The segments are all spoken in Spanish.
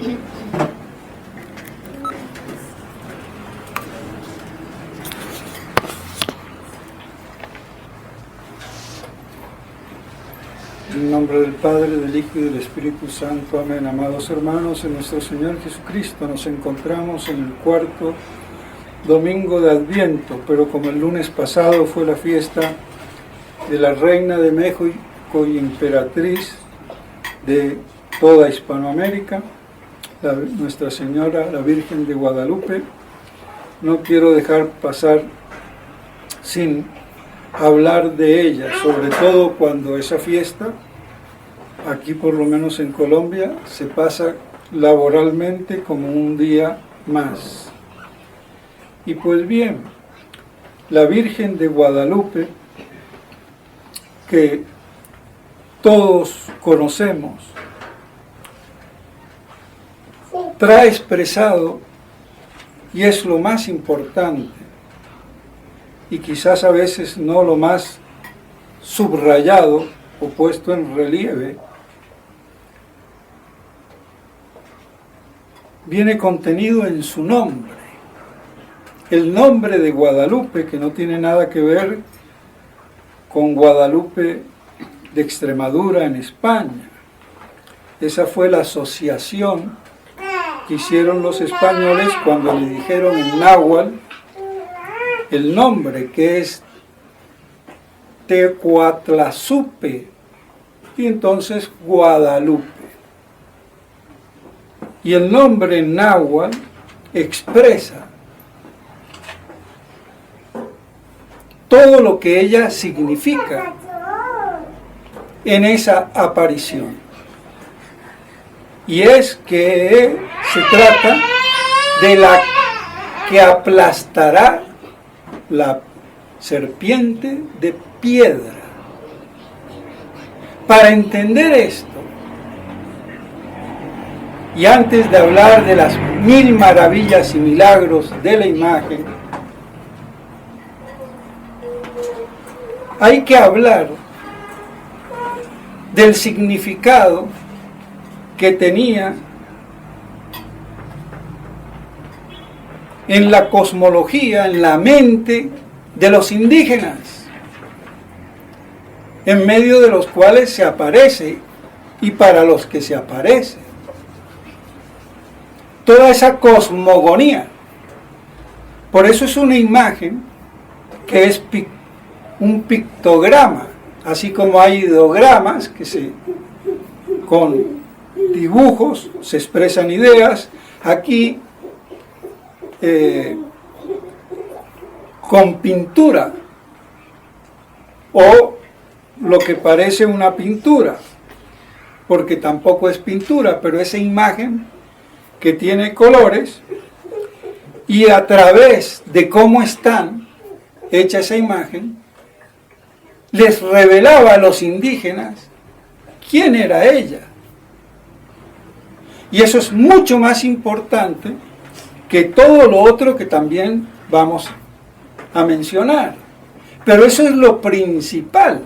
En nombre del Padre, del Hijo y del Espíritu Santo. Amén. Amados hermanos, en nuestro Señor Jesucristo nos encontramos en el cuarto domingo de Adviento, pero como el lunes pasado fue la fiesta de la Reina de México y Emperatriz de toda Hispanoamérica, Nuestra Señora, la Virgen de Guadalupe, no quiero dejar pasar sin hablar de ella, sobre todo cuando esa fiesta, aquí por lo menos en Colombia, se pasa laboralmente como un día más. Y pues bien, la Virgen de Guadalupe, que todos conocemos, trae expresado, y es lo más importante, y quizás a veces no lo más subrayado o puesto en relieve, viene contenido en su nombre. El nombre de Guadalupe, que no tiene nada que ver con Guadalupe de Extremadura en España. Esa fue la asociación que hicieron los españoles cuando le dijeron en náhuatl el nombre, que es Tecuatlazupe, y entonces Guadalupe. Y el nombre en náhuatl expresa todo lo que ella significa en esa aparición. Y es que se trata de la que aplastará la serpiente de piedra. Para entender esto, y antes de hablar de las 1000 maravillas y milagros de la imagen, hay que hablar del significado que tenía en la cosmología, en la mente de los indígenas, en medio de los cuales se aparece y para los que se aparece. Toda esa cosmogonía. Por eso es una imagen que es un pictograma, así como hay ideogramas que con dibujos se expresan ideas. Aquí con pintura o lo que parece una pintura, porque tampoco es pintura, pero esa imagen que tiene colores, y a través de cómo están hecha esa imagen, les revelaba a los indígenas quién era ella. Y eso es mucho más importante que todo lo otro que también vamos a mencionar. Pero eso es lo principal.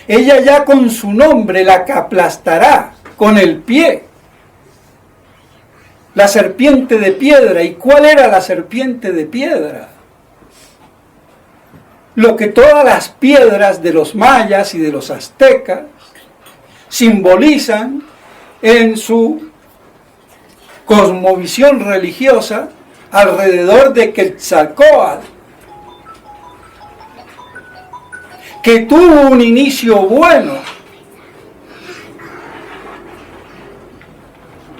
Ella ya con su nombre la que aplastará con el pie. La serpiente de piedra. ¿Y cuál era la serpiente de piedra? Lo que todas las piedras de los mayas y de los aztecas simbolizan en su cosmovisión religiosa alrededor de Quetzalcóatl, que tuvo un inicio bueno.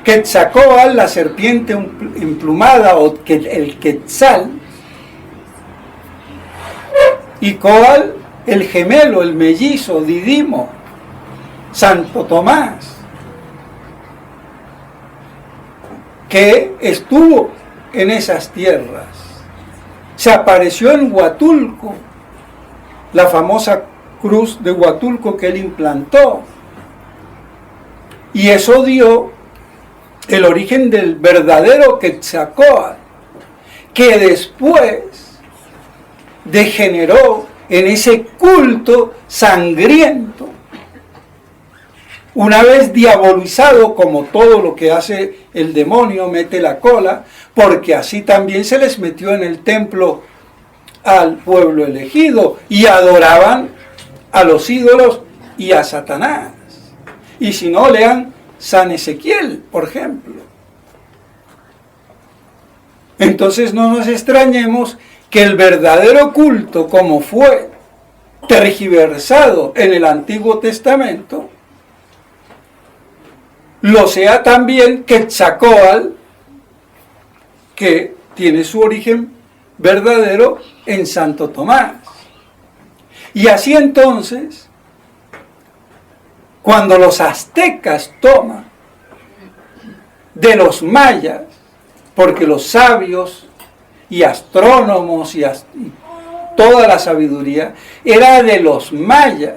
Quetzalcóatl, la serpiente emplumada, o el Quetzal, y Coatl, el gemelo, el mellizo, Didimo, Santo Tomás, que estuvo en esas tierras. Se apareció en Huatulco, la famosa cruz de Huatulco que él implantó, y eso dio el origen del verdadero Quetzalcóatl, que después degeneró en ese culto sangriento una vez diabolizado, como todo lo que hace el demonio, mete la cola, porque así también se les metió en el templo al pueblo elegido y adoraban a los ídolos y a Satanás. Y si no, lean San Ezequiel, por ejemplo. Entonces no nos extrañemos que el verdadero culto, como fue tergiversado en el Antiguo Testamento, lo sea también Quetzalcóatl, que tiene su origen verdadero en Santo Tomás. Y así entonces, cuando los aztecas toman de los mayas, porque los sabios y astrónomos y toda la sabiduría era de los mayas,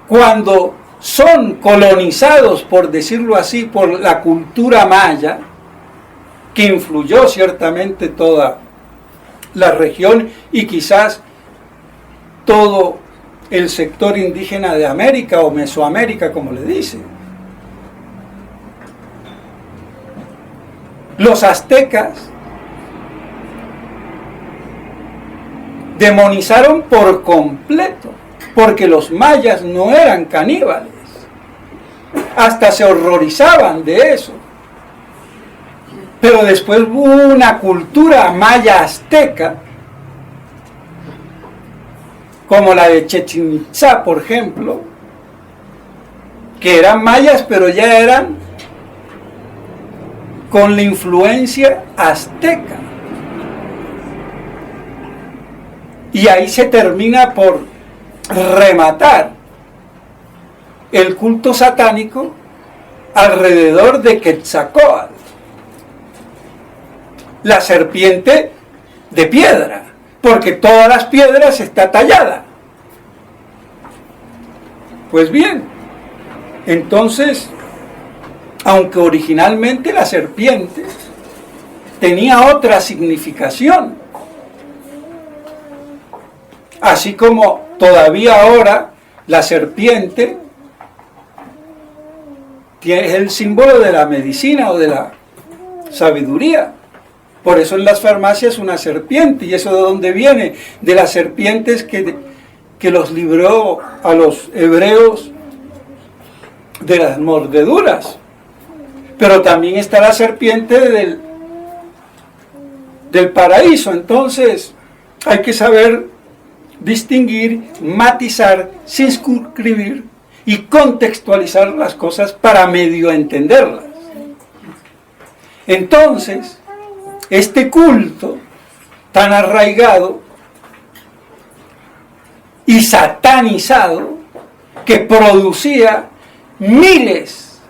cuando son colonizados, por decirlo así, por la cultura maya, que influyó ciertamente toda la región y quizás todo el sector indígena de América o Mesoamérica, como le dicen. Los aztecas demonizaron por completo, porque los mayas no eran caníbales, hasta se horrorizaban de eso. Pero después hubo una cultura maya azteca, como la de Chichén Itzá, por ejemplo, que eran mayas, pero ya eran con la influencia azteca. Y ahí se termina por rematar el culto satánico alrededor de Quetzalcóatl, la serpiente de piedra, porque todas las piedras está tallada. Pues bien, entonces, aunque originalmente la serpiente tenía otra significación, así como todavía ahora la serpiente es el símbolo de la medicina o de la sabiduría. Por eso en las farmacias una serpiente, y eso de dónde viene, de las serpientes que los libró a los hebreos de las mordeduras. Pero también está la serpiente del paraíso. Entonces hay que saber distinguir, matizar, circunscribir y contextualizar las cosas para medio entenderlas. Entonces, este culto tan arraigado y satanizado, que producía miles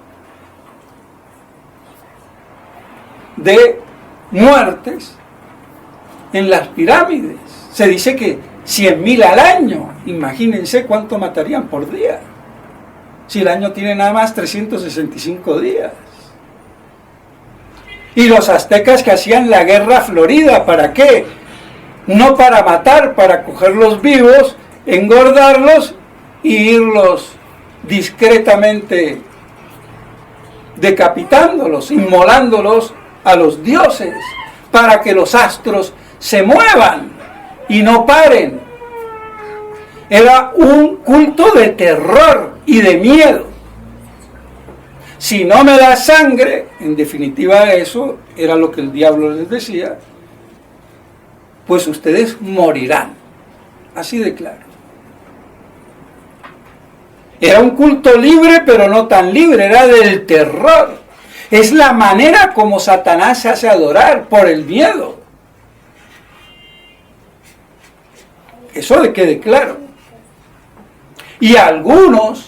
de muertes en las pirámides. Se dice que 100.000 al año. Imagínense cuánto matarían por día, si el año tiene nada más 365 días. Y los aztecas que hacían la guerra florida, ¿para qué? No para matar, para cogerlos vivos, engordarlos y irlos discretamente decapitándolos, inmolándolos a los dioses, para que los astros se muevan y no paren. Era un culto de terror y de miedo. Si no me da sangre, en definitiva eso era lo que el diablo les decía, pues ustedes morirán. Así de claro. Era un culto libre, pero no tan libre, era del terror. Es la manera como Satanás se hace adorar, por el miedo. Eso le quede claro. Y algunos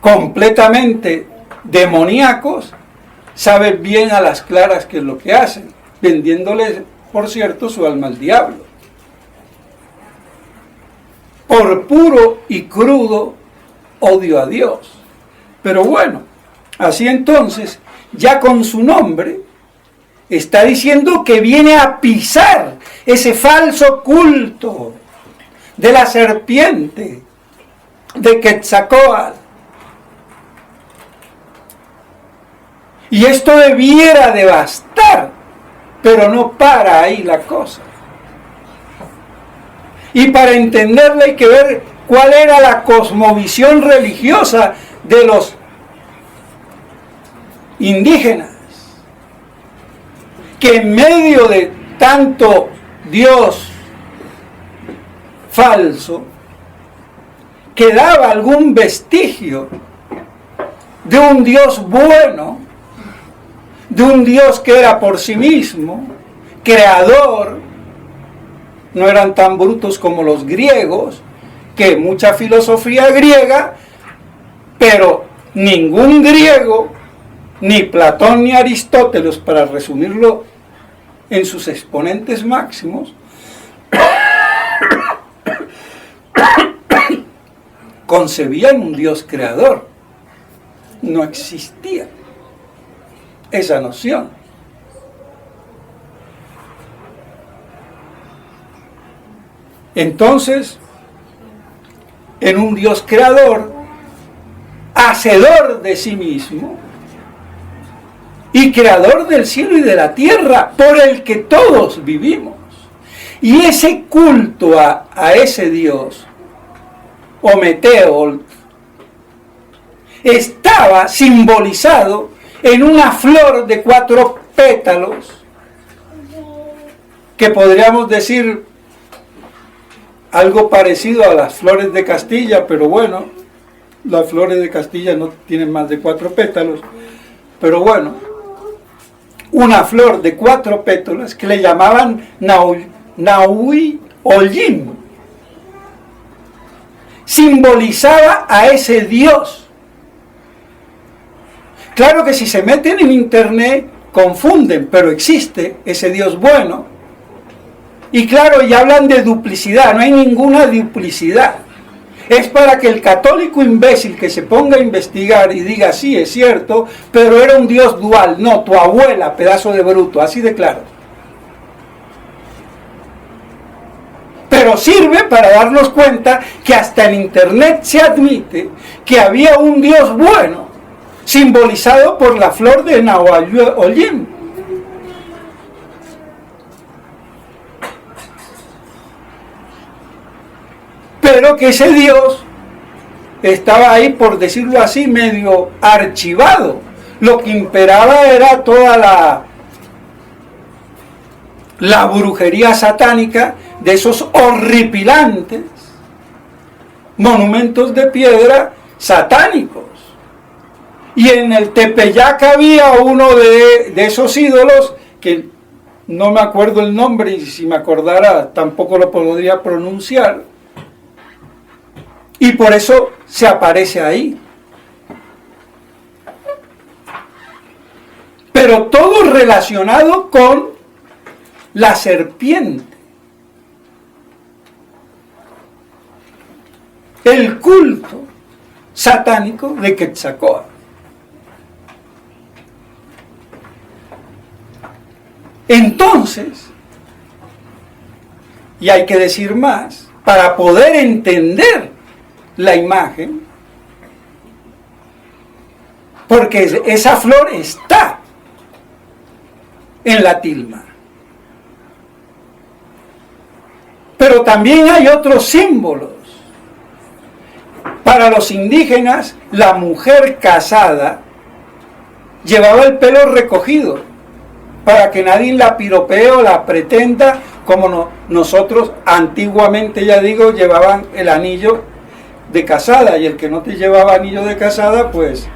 completamente demoníacos saben bien a las claras qué es lo que hacen, vendiéndole, por cierto, su alma al diablo, por puro y crudo odio a Dios. Pero bueno, así entonces, ya con su nombre, está diciendo que viene a pisar ese falso culto de la serpiente, de Quetzalcóatl. Y esto debiera de bastar, pero no para ahí la cosa. Y para entenderla hay que ver cuál era la cosmovisión religiosa de los indígenas, que en medio de tanto Dios falso, quedaba algún vestigio de un Dios bueno, de un Dios que era por sí mismo, creador. No eran tan brutos como los griegos, que mucha filosofía griega, pero ningún griego, ni Platón ni Aristóteles, para resumirlo en sus exponentes máximos, concebían un Dios creador. No existía esa noción. Entonces, en un Dios creador, hacedor de sí mismo y creador del cielo y de la tierra, por el que todos vivimos. Y ese culto a ese Dios, Ometeotl, estaba simbolizado en una flor de 4 pétalos, que podríamos decir algo parecido a las flores de Castilla, pero bueno, las flores de Castilla no tienen más de 4 pétalos, pero bueno, una flor de 4 pétalos que le llamaban Nahui Ollin, simbolizaba a ese Dios. Claro que si se meten en internet confunden, pero existe ese Dios bueno. Y claro, y hablan de duplicidad, no hay ninguna duplicidad. Es para que el católico imbécil que se ponga a investigar y diga, sí, es cierto, pero era un Dios dual. No, tu abuela, pedazo de bruto, así de claro. Pero sirve para darnos cuenta que hasta en internet se admite que había un Dios bueno, simbolizado por la flor de Nahui Ollin. Pero que ese Dios estaba ahí, por decirlo así, medio archivado. Lo que imperaba era toda la brujería satánica de esos horripilantes monumentos de piedra satánicos. Y en el Tepeyac había uno de esos ídolos que no me acuerdo el nombre, y si me acordara tampoco lo podría pronunciar. Y por eso se aparece ahí. Pero todo relacionado con la serpiente. El culto satánico de Quetzalcóatl. Entonces, y hay que decir más, para poder entender la imagen, porque esa flor está en la tilma. Pero también hay otros símbolos. Para los indígenas, la mujer casada llevaba el pelo recogido para que nadie la piropee o la pretenda, como nosotros antiguamente, ya digo, llevaban el anillo de casada, y el que no te llevaba anillo de casada, pues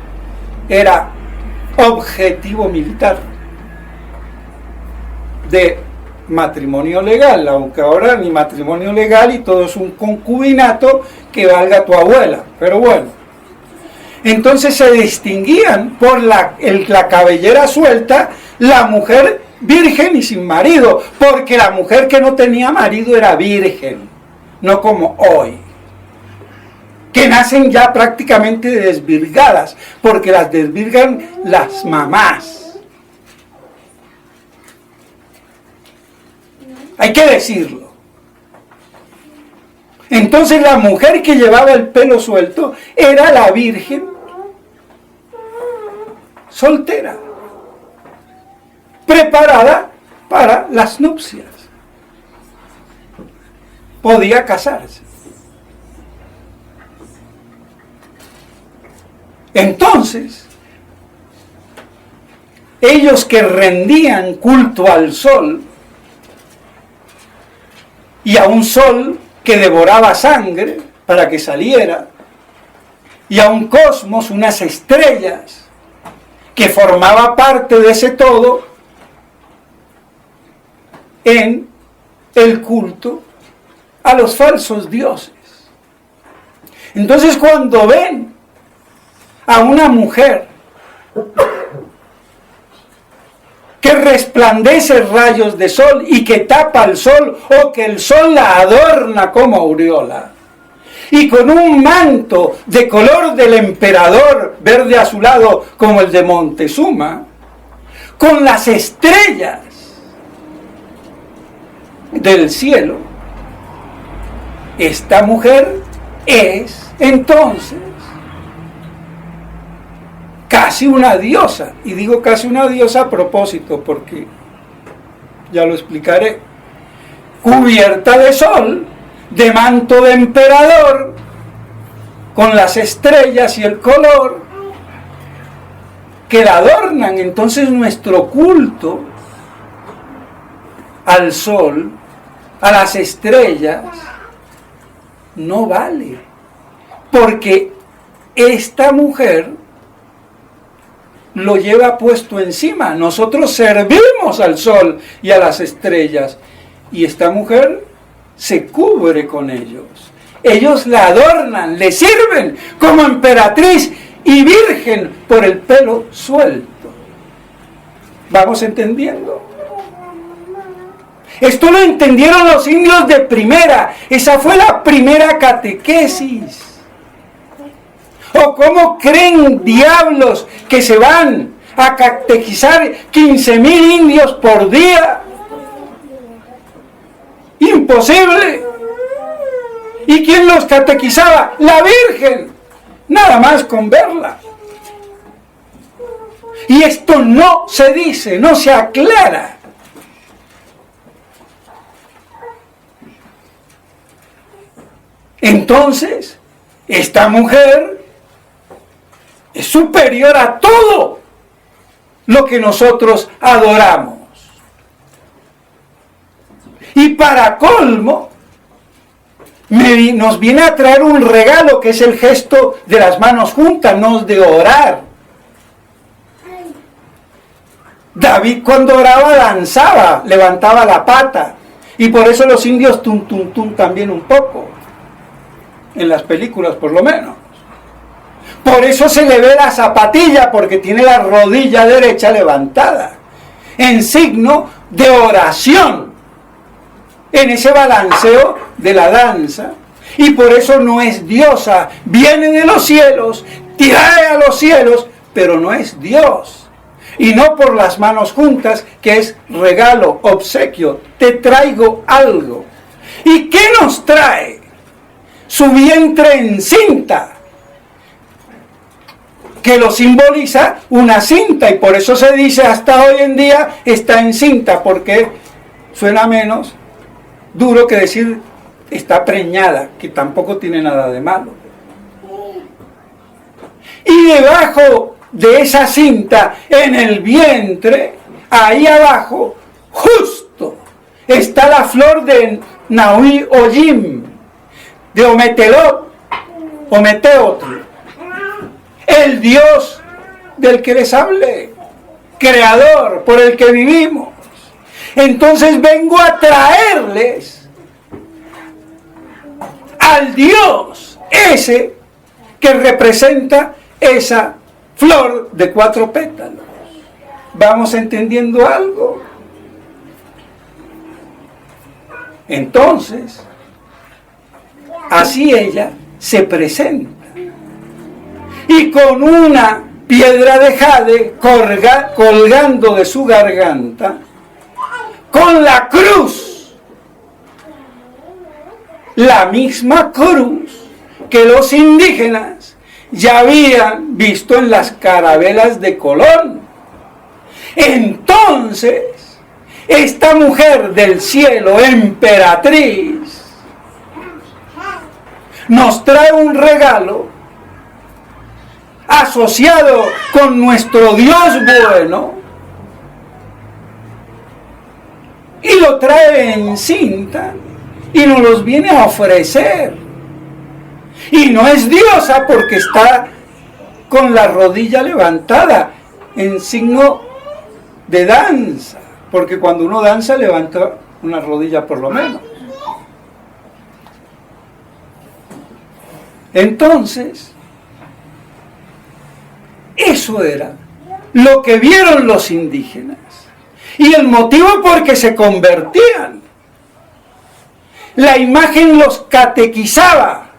era objetivo militar de matrimonio legal, aunque ahora ni matrimonio legal y todo es un concubinato que valga tu abuela, pero bueno. Entonces se distinguían por la cabellera suelta, la mujer virgen y sin marido, porque la mujer que no tenía marido era virgen, no como hoy, que nacen ya prácticamente desvirgadas, porque las desvirgan las mamás. Hay que decirlo. Entonces la mujer que llevaba el pelo suelto era la virgen soltera, preparada para las nupcias. Podía casarse. Entonces, ellos que rendían culto al sol, y a un sol que devoraba sangre para que saliera, y a un cosmos, unas estrellas, que formaba parte de ese todo, en el culto a los falsos dioses. Entonces, cuando ven a una mujer que resplandece rayos de sol y que tapa el sol, o que el sol la adorna como aureola, y con un manto de color del emperador, verde azulado como el de Montezuma, con las estrellas del cielo, esta mujer es entonces casi una diosa. Y digo casi una diosa a propósito, porque ya lo explicaré. Cubierta de sol, de manto de emperador, con las estrellas y el color que la adornan. Entonces nuestro culto al sol, a las estrellas, no vale, porque esta mujer lo lleva puesto encima. Nosotros servimos al sol y a las estrellas, y esta mujer se cubre con ellos. Ellos la adornan, le sirven como emperatriz y virgen por el pelo suelto. ¿Vamos entendiendo? Esto lo entendieron los indios de primera. Esa fue la primera catequesis. ¿O cómo creen diablos que se van a catequizar 15,000 indios por día? Imposible. ¿Y quién los catequizaba? La Virgen. Nada más con verla. Y esto no se dice, no se aclara. Entonces, esta mujer es superior a todo lo que nosotros adoramos. Y para colmo, nos viene a traer un regalo que es el gesto de las manos juntas, no de orar. David cuando oraba danzaba, levantaba la pata, y por eso los indios tum tum tum también un poco, en las películas por lo menos. Por eso se le ve la zapatilla, porque tiene la rodilla derecha levantada, en signo de oración, en ese balanceo de la danza. Y por eso no es diosa, viene de los cielos, trae a los cielos, pero no es Dios. Y no por las manos juntas, que es regalo, obsequio, te traigo algo. ¿Y qué nos trae? Su vientre en cinta, que lo simboliza una cinta, y por eso se dice hasta hoy en día está en cinta, porque suena menos duro que decir está preñada, que tampoco tiene nada de malo. Y debajo de esa cinta, en el vientre, ahí abajo, justo, está la flor de Nahui Oyim, de Ometelot, Ometeotl, el Dios del que les hablé, creador por el que vivimos. Entonces vengo a traerles al Dios ese que representa esa flor de 4 pétalos. ¿Vamos entendiendo algo? Entonces, así ella se presenta. Y con una piedra de jade colgando de su garganta, con la cruz la misma cruz que los indígenas ya habían visto en las carabelas de Colón. Entonces, esta mujer del cielo, emperatriz, nos trae un regalo asociado con nuestro Dios bueno y lo trae en cinta y nos los viene a ofrecer. Y no es diosa porque está con la rodilla levantada en signo de danza, porque cuando uno danza levanta una rodilla por lo menos. Entonces, eso era lo que vieron los indígenas y el motivo por que se convertían. La imagen los catequizaba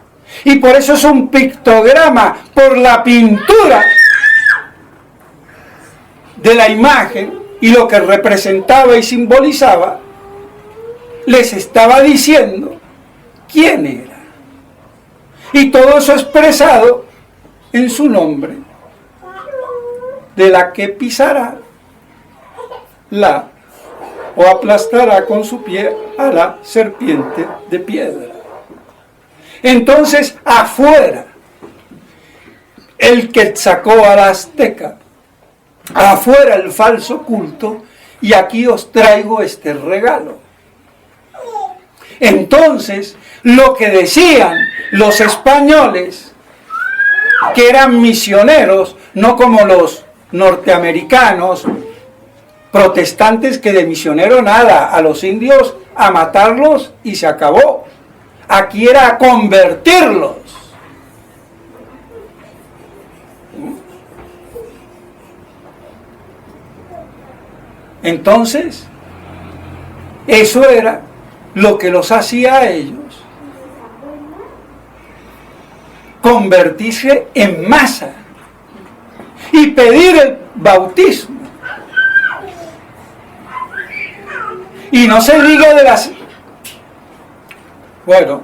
y por eso es un pictograma, por la pintura de la imagen y lo que representaba y simbolizaba, les estaba diciendo quién era. Y todo eso expresado en su nombre, de la que pisará o aplastará con su pie a la serpiente de piedra. Entonces, afuera, el Quetzalcóatl azteca, afuera el falso culto, y aquí os traigo este regalo. Entonces, lo que decían los españoles, que eran misioneros, no como los norteamericanos, protestantes, que de misionero nada, a los indios a matarlos y se acabó. Aquí era a convertirlos. Entonces, eso era lo que los hacía a ellos convertirse en masa y pedir el bautismo. Y no se diga de las... Bueno,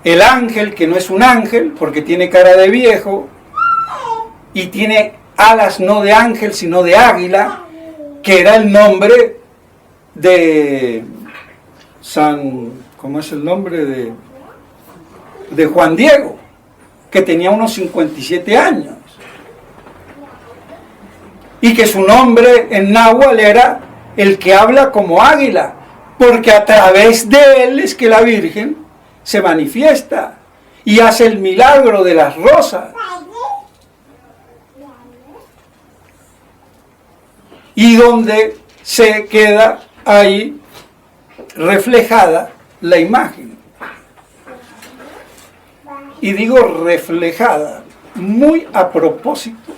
el ángel, que no es un ángel, porque tiene cara de viejo, y tiene alas no de ángel, sino de águila, que era el nombre de ¿cómo es el nombre? De Juan Diego, que tenía unos 57 años. Y que su nombre en náhuatl era el que habla como águila, porque a través de él es que la Virgen se manifiesta y hace el milagro de las rosas. Y donde se queda ahí reflejada la imagen. Y digo reflejada, muy a propósito,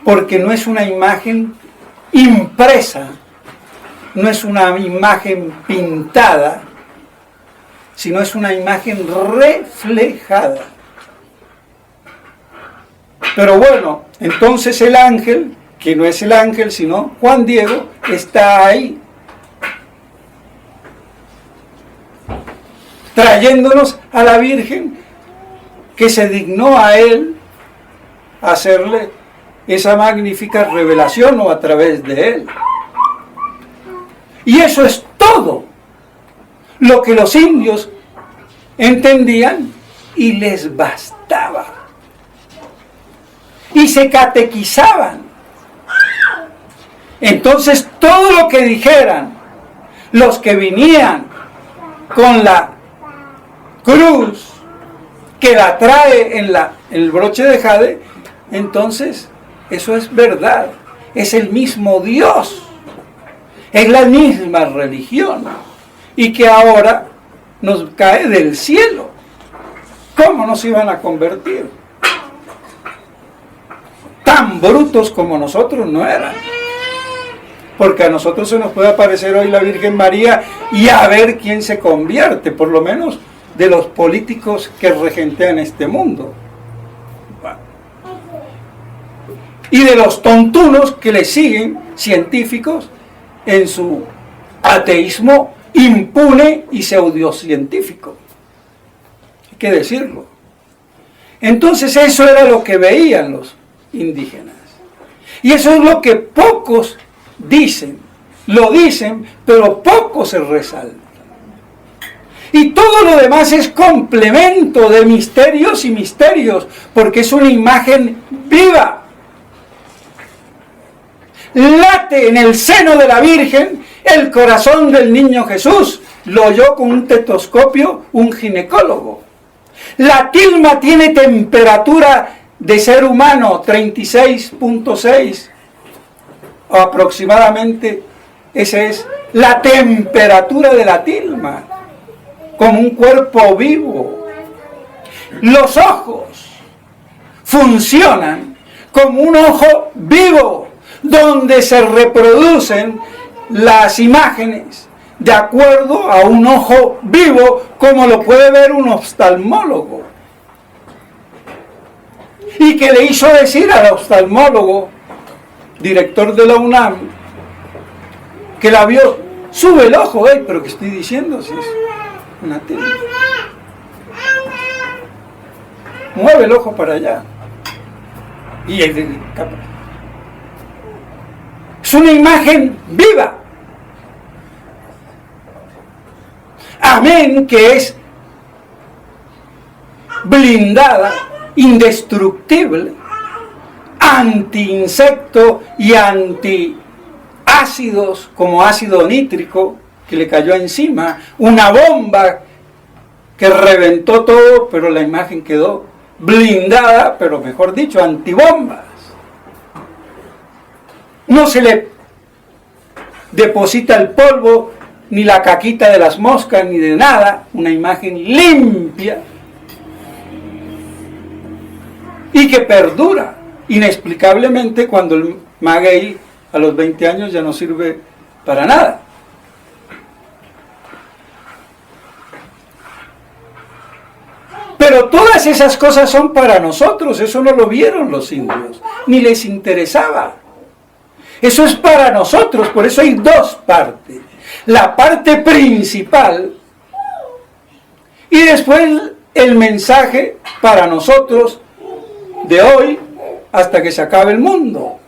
porque no es una imagen impresa, no es una imagen pintada, sino es una imagen reflejada. Pero bueno, entonces el ángel, que no es el ángel sino Juan Diego, está ahí, trayéndonos a la Virgen, que se dignó a él hacerle esa magnífica revelación, o a través de él. Y eso es todo lo que los indios entendían y les bastaba. Y se catequizaban. Entonces todo lo que dijeran los que venían con la cruz, que la trae en el broche de jade, entonces eso es verdad, es el mismo Dios, es la misma religión, y que ahora nos cae del cielo. ¿Cómo nos iban a convertir? Tan brutos como nosotros no eran, porque a nosotros se nos puede aparecer hoy la Virgen María y a ver quién se convierte, por lo menos de los políticos que regentean este mundo. Y de los tontunos que le siguen, científicos, en su ateísmo impune y pseudocientífico. Hay que decirlo. Entonces eso era lo que veían los indígenas. Y eso es lo que pocos dicen. Lo dicen, pero pocos se resaltan. Y todo lo demás es complemento de misterios y misterios, porque es una imagen viva. Late en el seno de la Virgen el corazón del niño Jesús. Lo oyó con un tetoscopio un ginecólogo. La tilma tiene temperatura de ser humano, 36.6 aproximadamente. Esa es la temperatura de la tilma, como un cuerpo vivo. Los ojos funcionan como un ojo vivo, donde se reproducen las imágenes de acuerdo a un ojo vivo, como lo puede ver un oftalmólogo. Y que le hizo decir al oftalmólogo, director de la UNAM, que la vio, sube el ojo, pero ¿qué estoy diciendo? Si es una tilma. Mueve el ojo para allá. Y es una imagen viva. Amén, que es blindada, indestructible, anti-insecto y anti-ácidos, como ácido nítrico que le cayó encima, una bomba que reventó todo, pero la imagen quedó blindada, pero mejor dicho, antibombas. No se le deposita el polvo, ni la caquita de las moscas, ni de nada, una imagen limpia y que perdura inexplicablemente cuando el maguey a los 20 años ya no sirve para nada. Pero todas esas cosas son para nosotros, eso no lo vieron los indios, ni les interesaba. Eso es para nosotros, por eso hay dos partes. La parte principal y después el mensaje para nosotros de hoy hasta que se acabe el mundo.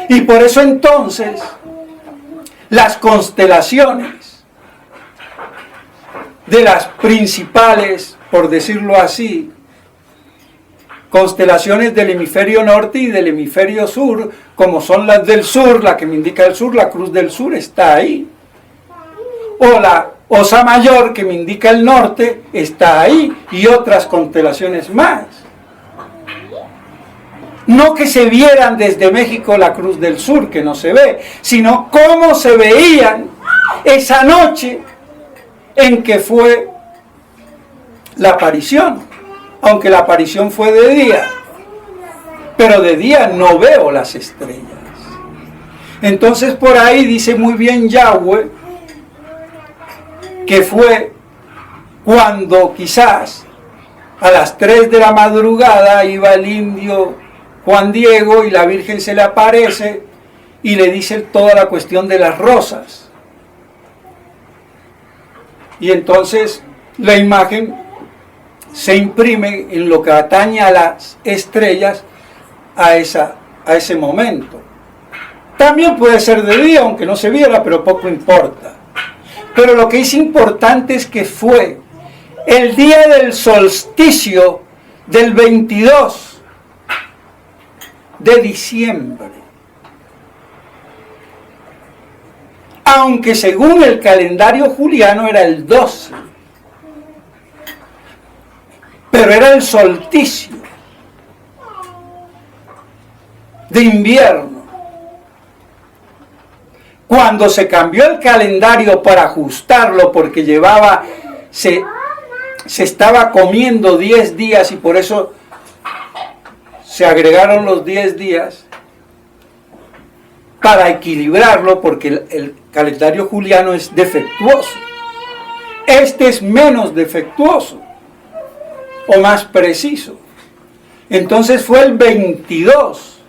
Y por eso entonces las constelaciones de las principales, por decirlo así, constelaciones del hemisferio norte y del hemisferio sur, como son las del sur, la que me indica el sur, la cruz del sur está ahí. O la Osa Mayor, que me indica el norte, está ahí, y otras constelaciones más. No que se vieran desde México la cruz del sur, que no se ve, sino cómo se veían esa noche en que fue la aparición. Aunque la aparición fue de día, pero de día no veo las estrellas. Entonces por ahí dice muy bien Yahweh que fue cuando quizás a las 3 de la madrugada iba el indio Juan Diego y la Virgen se le aparece y le dice toda la cuestión de las rosas. Y entonces la imagen se imprime en lo que atañe a las estrellas a ese momento. También puede ser de día, aunque no se viera, pero poco importa. Pero lo que es importante es que fue el día del solsticio del 22 de diciembre. Aunque según el calendario juliano era el 12. Pero era el solsticio de invierno. Cuando se cambió el calendario para ajustarlo, porque se estaba comiendo 10 días y por eso se agregaron los 10 días para equilibrarlo, porque el calendario juliano es defectuoso. Este es menos defectuoso o más preciso. Entonces fue el 22,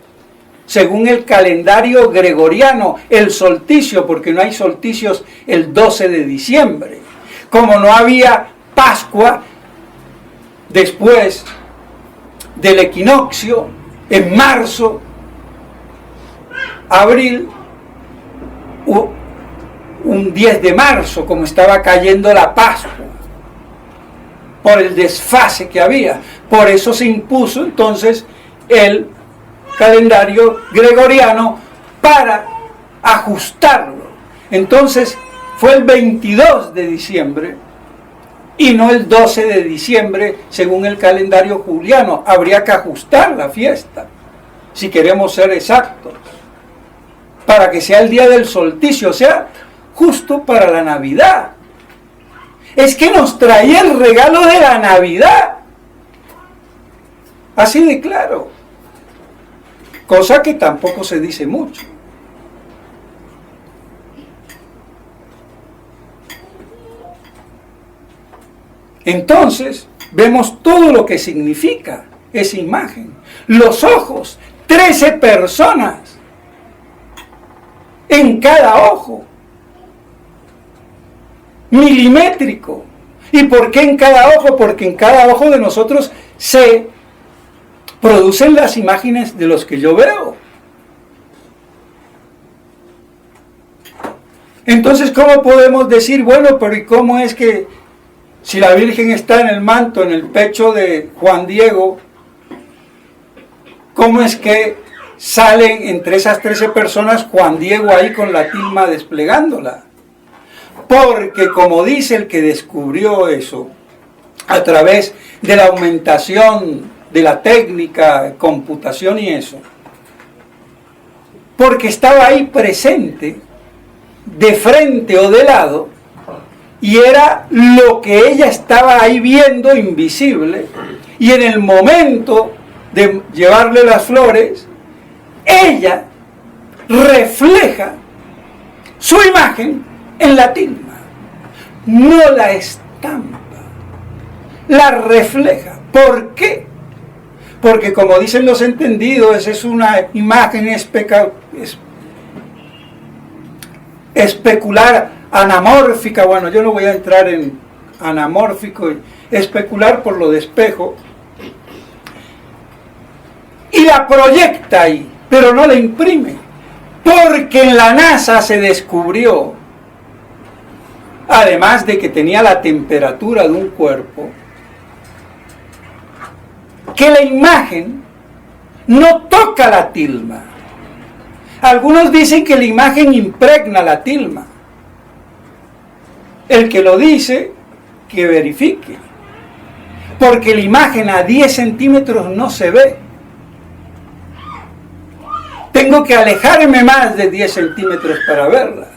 según el calendario gregoriano, el solsticio, porque no hay solsticios el 12 de diciembre. Como no había Pascua después del equinoccio, en marzo, abril, un 10 de marzo, como estaba cayendo la Pascua, por el desfase que había. Por eso se impuso entonces el calendario gregoriano para ajustarlo. Entonces fue el 22 de diciembre y no el 12 de diciembre según el calendario juliano. Habría que ajustar la fiesta, si queremos ser exactos, para que sea el día del solsticio, o sea, justo para la Navidad. Es que nos traía el regalo de la Navidad. Así de claro. Cosa que tampoco se dice mucho. Entonces, vemos todo lo que significa esa imagen. Los ojos, 13 personas en cada ojo. Milimétrico. ¿Y por qué en cada ojo? Porque en cada ojo de nosotros se producen las imágenes de los que yo veo. Entonces, ¿cómo podemos decir, bueno, pero ¿y cómo es que si la Virgen está en el manto, en el pecho de Juan Diego, cómo es que salen entre esas 13 personas Juan Diego ahí con la tilma desplegándola? Porque, como dice el que descubrió eso, a través de la aumentación de la técnica, computación y eso, porque estaba ahí presente, de frente o de lado, y era lo que ella estaba ahí viendo invisible, y en el momento de llevarle las flores, ella refleja su imagen en la tilma, no la estampa, la refleja. ¿Por qué? Porque, como dicen los entendidos, esa es una imagen especular, anamórfica. Bueno, yo no voy a entrar en anamórfico, especular por lo de espejo, y la proyecta ahí, pero no la imprime, porque en la NASA se descubrió, además de que tenía la temperatura de un cuerpo, que la imagen no toca la tilma. Algunos dicen que la imagen impregna la tilma. El que lo dice, que verifique. Porque la imagen a 10 centímetros no se ve. Tengo que alejarme más de 10 centímetros para verla.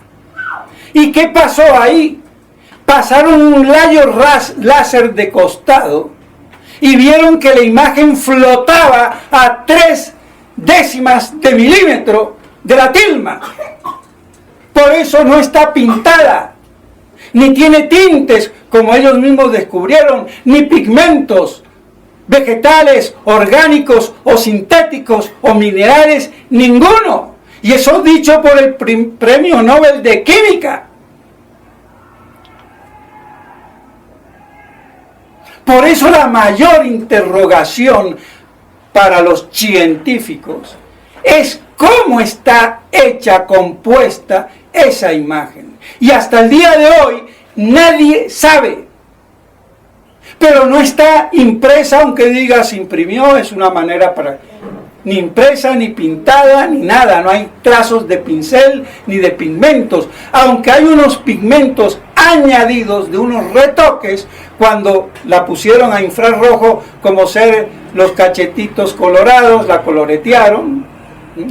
¿Y qué pasó ahí? Pasaron un rayo láser de costado y vieron que la imagen flotaba a 0.3 de milímetro de la tilma. Por eso no está pintada, ni tiene tintes, como ellos mismos descubrieron, ni pigmentos vegetales, orgánicos o sintéticos o minerales, ninguno. Y eso dicho por el Premio Nobel de Química. Por eso la mayor interrogación para los científicos es cómo está hecha, compuesta esa imagen. Y hasta el día de hoy nadie sabe. Pero no está impresa, aunque diga se imprimió, es una manera para... Ni impresa, ni pintada, ni nada. No hay trazos de pincel, ni de pigmentos. Aunque hay unos pigmentos añadidos de unos retoques, cuando la pusieron a infrarrojo, como ser los cachetitos colorados, la coloretearon.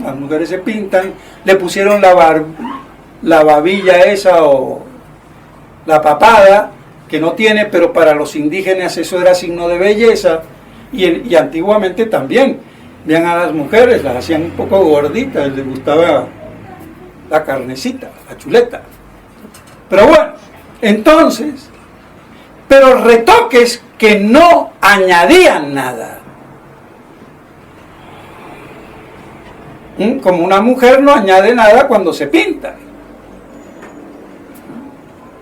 Las mujeres se pintan, le pusieron la babilla esa o la papada, que no tiene, pero para los indígenas eso era signo de belleza, y antiguamente también. Vean a las mujeres, las hacían un poco gorditas, les gustaba la carnecita, la chuleta. Pero bueno, entonces, pero retoques que no añadían nada. Como una mujer no añade nada cuando se pinta.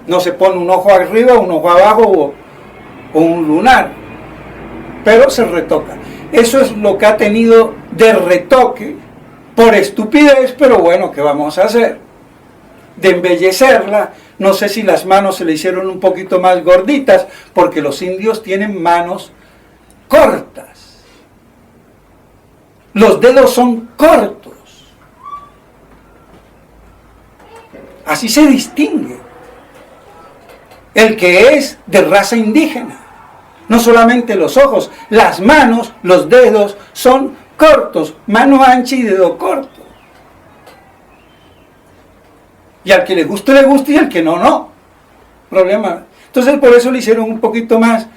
No se pone un ojo arriba, un ojo abajo o un lunar, pero se retoca. Eso es lo que ha tenido de retoque por estupidez, pero bueno, ¿qué vamos a hacer? De embellecerla. No sé si las manos se le hicieron un poquito más gorditas, porque los indios tienen manos cortas. Los dedos son cortos. Así se distingue el que es de raza indígena. No solamente los ojos, las manos, los dedos son cortos, mano ancha y dedo corto. Y al que le guste, y al que no, no. Problema. Entonces por eso le hicieron un poquito más.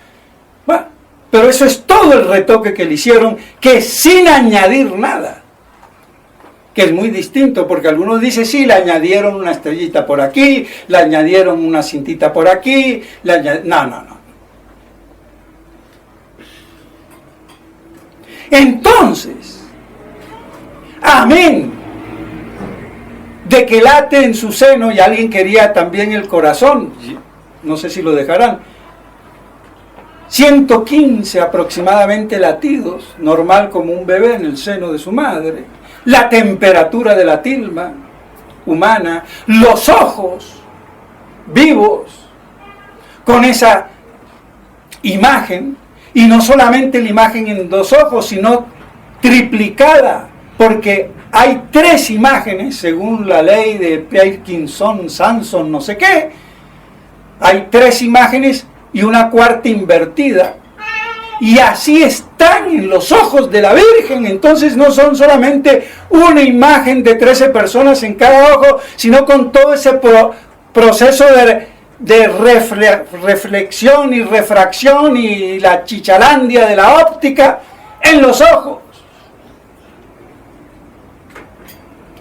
Bueno, pero eso es todo el retoque que le hicieron, que sin añadir nada. Que es muy distinto, porque algunos dicen, sí, le añadieron una estrellita por aquí, le añadieron una cintita por aquí, no. Entonces, amén, de que late en su seno, y alguien quería también el corazón, no sé si lo dejarán, 115 aproximadamente latidos, normal como un bebé en el seno de su madre, la temperatura de la tilma humana, los ojos vivos, con esa imagen, y no solamente la imagen en 2 ojos, sino triplicada, porque hay 3 imágenes, según la ley de Parkinson, Sanson, no sé qué, hay 3 imágenes y una cuarta invertida, y así están en los ojos de la Virgen. Entonces no son solamente una imagen de 13 personas en cada ojo, sino con todo ese proceso de reflexión y refracción y la chichalandia de la óptica en los ojos.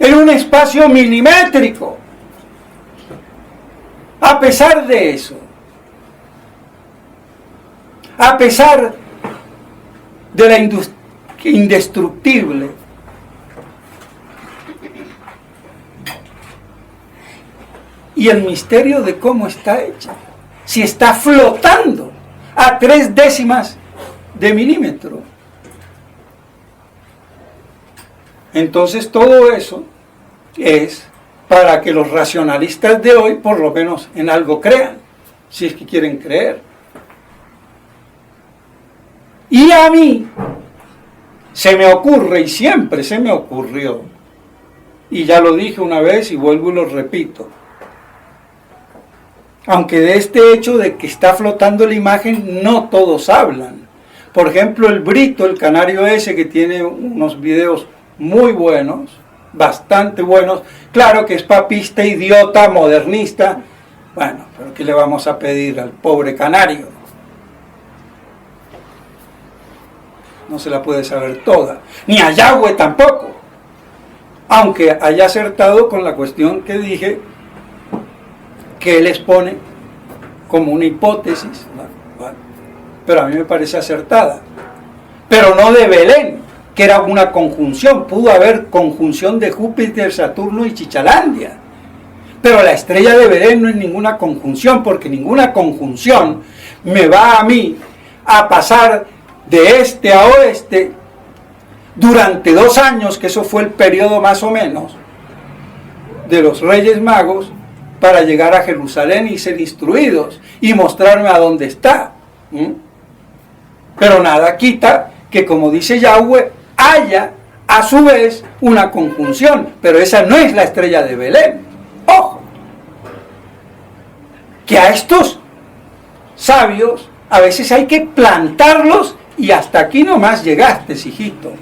En un espacio milimétrico. A pesar de eso, a pesar de la indestructible y el misterio de cómo está hecha, si está flotando a 0.3 de milímetro. Entonces todo eso es para que los racionalistas de hoy por lo menos en algo crean, si es que quieren creer. Y a mí se me ocurre, y siempre se me ocurrió, y ya lo dije una vez y vuelvo y lo repito, aunque de este hecho de que está flotando la imagen no todos hablan. Por ejemplo, el Brito, el canario ese, que tiene unos videos muy buenos, bastante buenos, claro que es papista, idiota, modernista, bueno, pero ¿qué le vamos a pedir al pobre canario? No se la puede saber toda, ni a Yahweh tampoco, aunque haya acertado con la cuestión que dije, que él expone como una hipótesis, pero a mí me parece acertada, pero no de Belén, que era una conjunción, pudo haber conjunción de Júpiter, Saturno y Chichalandia, pero la estrella de Belén no es ninguna conjunción, porque ninguna conjunción me va a mí a pasar de este a oeste durante 2 años, que eso fue el periodo más o menos de los Reyes Magos, para llegar a Jerusalén y ser instruidos y mostrarme a dónde está. Pero nada quita que, como dice Yahweh, haya a su vez una conjunción, pero esa no es la estrella de Belén. Ojo, que a estos sabios a veces hay que plantarlos, y hasta aquí nomás llegaste, hijito,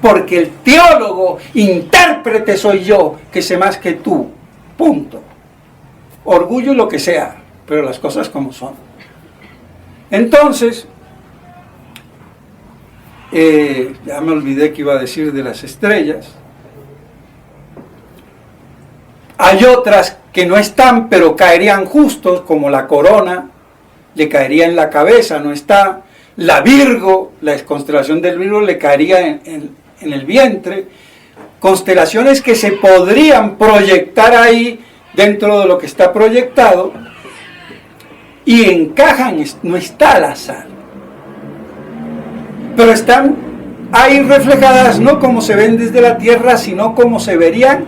porque el teólogo, intérprete soy yo, que sé más que tú, punto. Orgullo lo que sea, pero las cosas como son. Entonces, ya me olvidé que iba a decir de las estrellas. Hay otras que no están, pero caerían justos, como la corona, le caería en la cabeza, no está. La Virgo, la constelación del Virgo, le caería en el vientre. constelaciones que se podrían proyectar ahí dentro de lo que está proyectado y encajan, no está al azar, pero están ahí reflejadas no como se ven desde la tierra, sino como se verían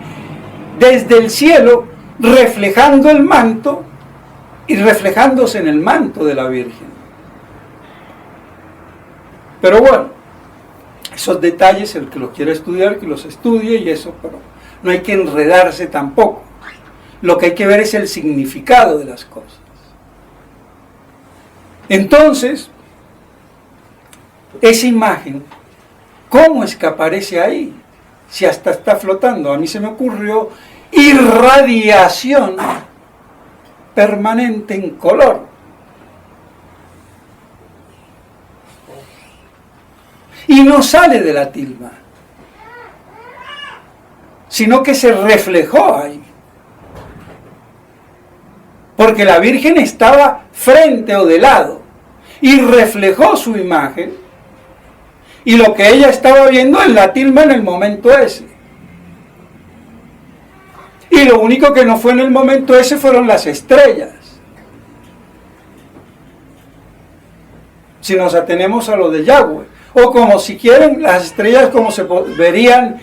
desde el cielo, reflejando el manto y reflejándose en el manto de la Virgen. Pero bueno, esos detalles, el que los quiera estudiar, que los estudie y eso, pero no hay que enredarse tampoco. Lo que hay que ver es el significado de las cosas. Entonces, esa imagen, ¿cómo es que aparece ahí? Si hasta está flotando. A mí se me ocurrió irradiación permanente en color. Y no sale de la tilma, sino que se reflejó ahí. Porque la Virgen estaba frente o de lado y reflejó su imagen y lo que ella estaba viendo en la tilma en el momento ese. Y lo único que no fue en el momento ese fueron las estrellas. Si nos atenemos a lo de Yahweh, o como si quieren las estrellas como se verían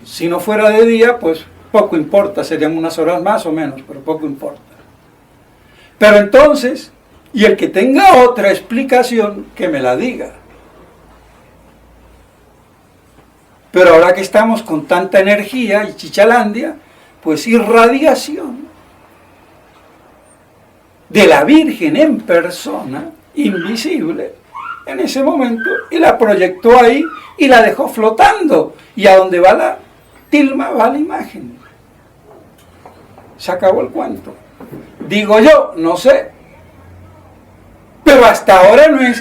si no fuera de día, pues poco importa, serían unas horas más o menos, pero poco importa. Pero entonces, y el que tenga otra explicación, que me la diga. Pero ahora que estamos con tanta energía y chichalandia, pues irradiación de la Virgen en persona, invisible, en ese momento, y la proyectó ahí y la dejó flotando. Y a donde va la tilma va la imagen. Se acabó el cuento. Digo yo, no sé. Pero hasta ahora no he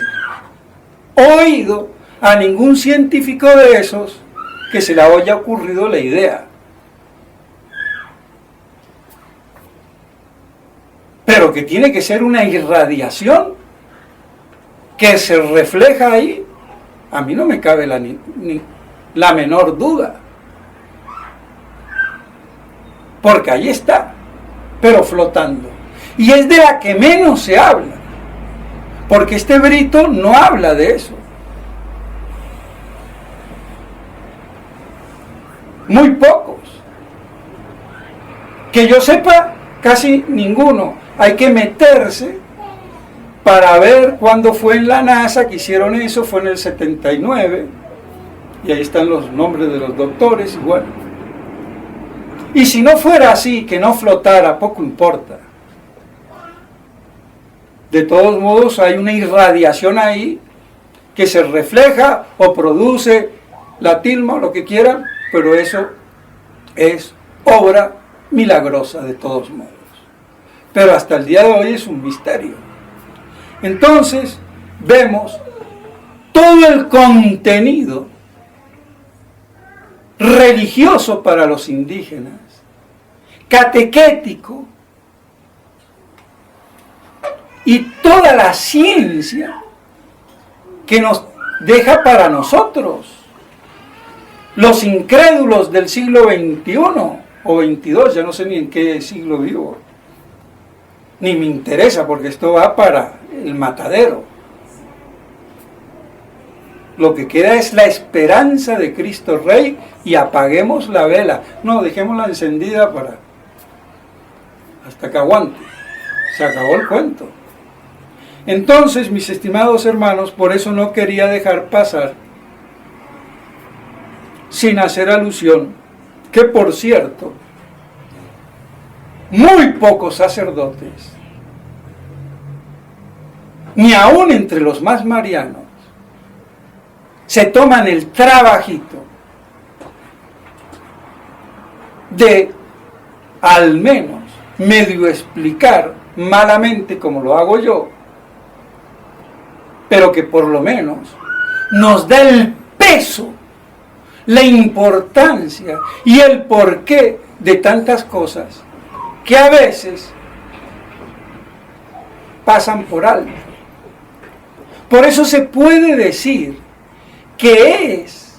oído a ningún científico de esos que se le haya ocurrido la idea. Pero que tiene que ser una irradiación que se refleja ahí, a mí no me cabe la menor duda. Porque ahí está, pero flotando. Y es de la que menos se habla, porque este Brito no habla de eso. Muy pocos. Que yo sepa, casi ninguno. Hay que meterse para ver cuándo fue en la NASA que hicieron eso, fue en el 79, y ahí están los nombres de los doctores, y bueno. Y si no fuera así, que no flotara, poco importa. De todos modos, hay una irradiación ahí que se refleja o produce la tilma o lo que quieran, pero eso es obra milagrosa de todos modos. Pero hasta el día de hoy es un misterio. Entonces, vemos todo el contenido religioso para los indígenas, catequético, y toda la ciencia que nos deja para nosotros, los incrédulos del siglo XXI o XXII, ya no sé ni en qué siglo vivo, ni me interesa porque esto va para el matadero. Lo que queda es la esperanza de Cristo Rey y apaguemos la vela. No, dejémosla encendida para hasta que aguante. Se acabó el cuento. Entonces, mis estimados hermanos, por eso no quería dejar pasar sin hacer alusión, que por cierto, muy pocos sacerdotes, ni aún entre los más marianos, se toman el trabajito de al menos medio explicar malamente como lo hago yo, pero que por lo menos nos da el peso, la importancia y el porqué de tantas cosas que a veces pasan por alto. Por eso se puede decir que es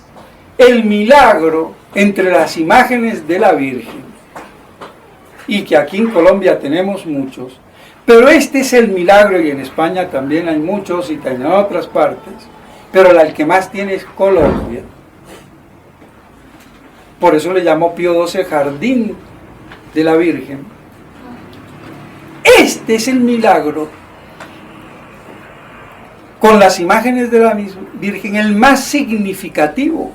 el milagro entre las imágenes de la Virgen, y que aquí en Colombia tenemos muchos, pero este es el milagro, y en España también hay muchos y en otras partes, pero el que más tiene es Colombia. Por eso le llamó Pío XII Jardín de la Virgen. Este es el milagro con las imágenes de la Virgen, el más significativo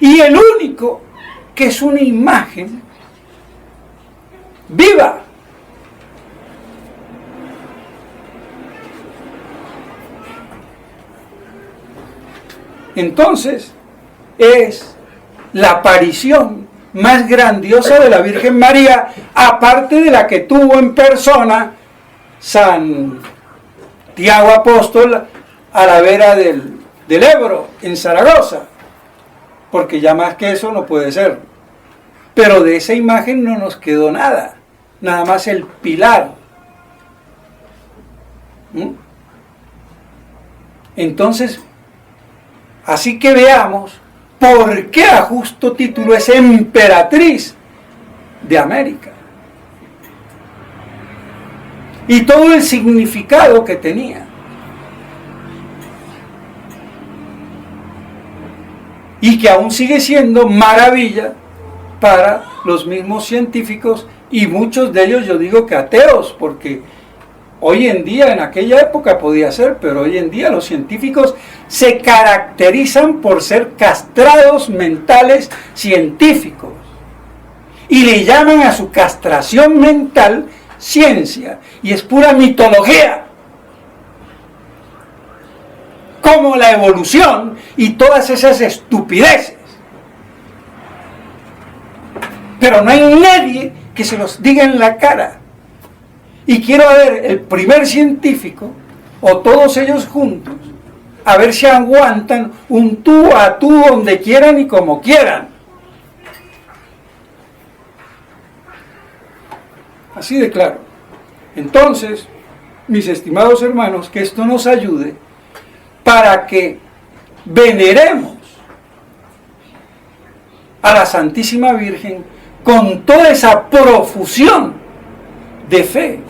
y el único que es una imagen viva. Entonces, es la aparición más grandiosa de la Virgen María, aparte de la que tuvo en persona Santiago Apóstol a la vera del Ebro, en Zaragoza, porque ya más que eso no puede ser. Pero de esa imagen no nos quedó nada, nada más el pilar. Entonces, así que veamos por qué a justo título es emperatriz de América. Y todo el significado que tenía. Y que aún sigue siendo maravilla para los mismos científicos, y muchos de ellos yo digo que ateos, porque hoy en día, en aquella época podía ser, pero hoy en día los científicos se caracterizan por ser castrados mentales científicos y le llaman a su castración mental ciencia, y es pura mitología, como la evolución y todas esas estupideces. Pero no hay nadie que se los diga en la cara. Y quiero ver el primer científico, o todos ellos juntos, a ver si aguantan un tú a tú donde quieran y como quieran. Así de claro. Entonces, mis estimados hermanos, que esto nos ayude para que veneremos a la Santísima Virgen con toda esa profusión de fe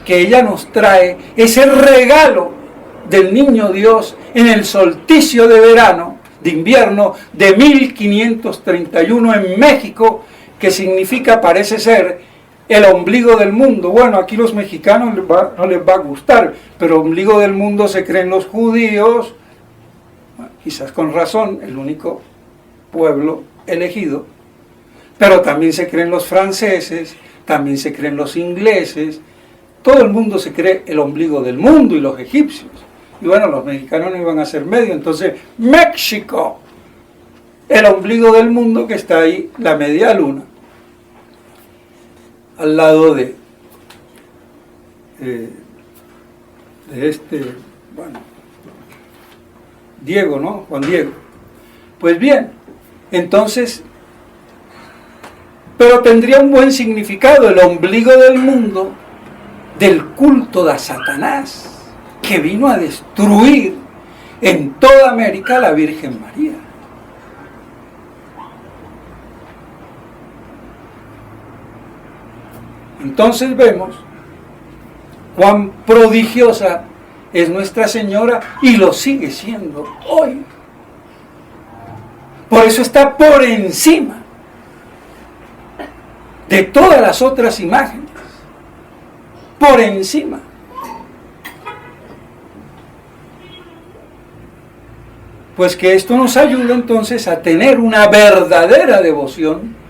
que ella nos trae, ese regalo del niño Dios en el solsticio de verano, de invierno de 1531 en México, que significa, parece ser, el ombligo del mundo. Bueno, aquí los mexicanos no les va a gustar, pero ombligo del mundo se creen los judíos, quizás con razón, el único pueblo elegido, pero también se creen los franceses, también se creen los ingleses, todo el mundo se cree el ombligo del mundo, y los egipcios. Y bueno, los mexicanos no iban a ser medio, entonces México, el ombligo del mundo, que está ahí, la media luna, al lado de Diego, ¿no? Juan Diego. Pues bien, entonces, pero tendría un buen significado el ombligo del mundo del culto de Satanás, que vino a destruir en toda América a la Virgen María. Entonces vemos cuán prodigiosa es Nuestra Señora, y lo sigue siendo hoy. Por eso está por encima de todas las otras imágenes, por encima. Pues que esto nos ayuda entonces a tener una verdadera devoción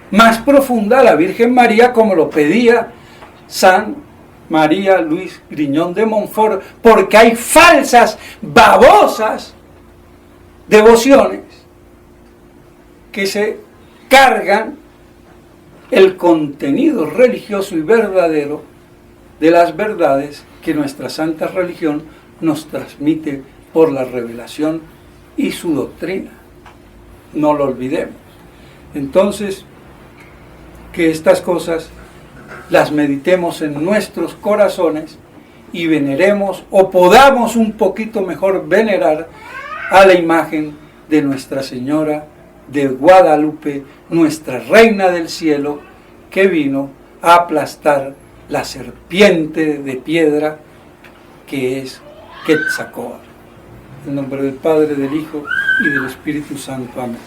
más profunda a la Virgen María, como lo pedía San María Luis Griñón de Montfort, porque hay falsas, babosas devociones que se cargan el contenido religioso y verdadero de las verdades que nuestra santa religión nos transmite por la revelación y su doctrina. No lo olvidemos. Entonces, que estas cosas las meditemos en nuestros corazones y veneremos, o podamos un poquito mejor venerar, a la imagen de Nuestra Señora de Guadalupe, nuestra Reina del Cielo, que vino a aplastar la serpiente de piedra que es Quetzalcóatl. En nombre del Padre, del Hijo y del Espíritu Santo. Amén.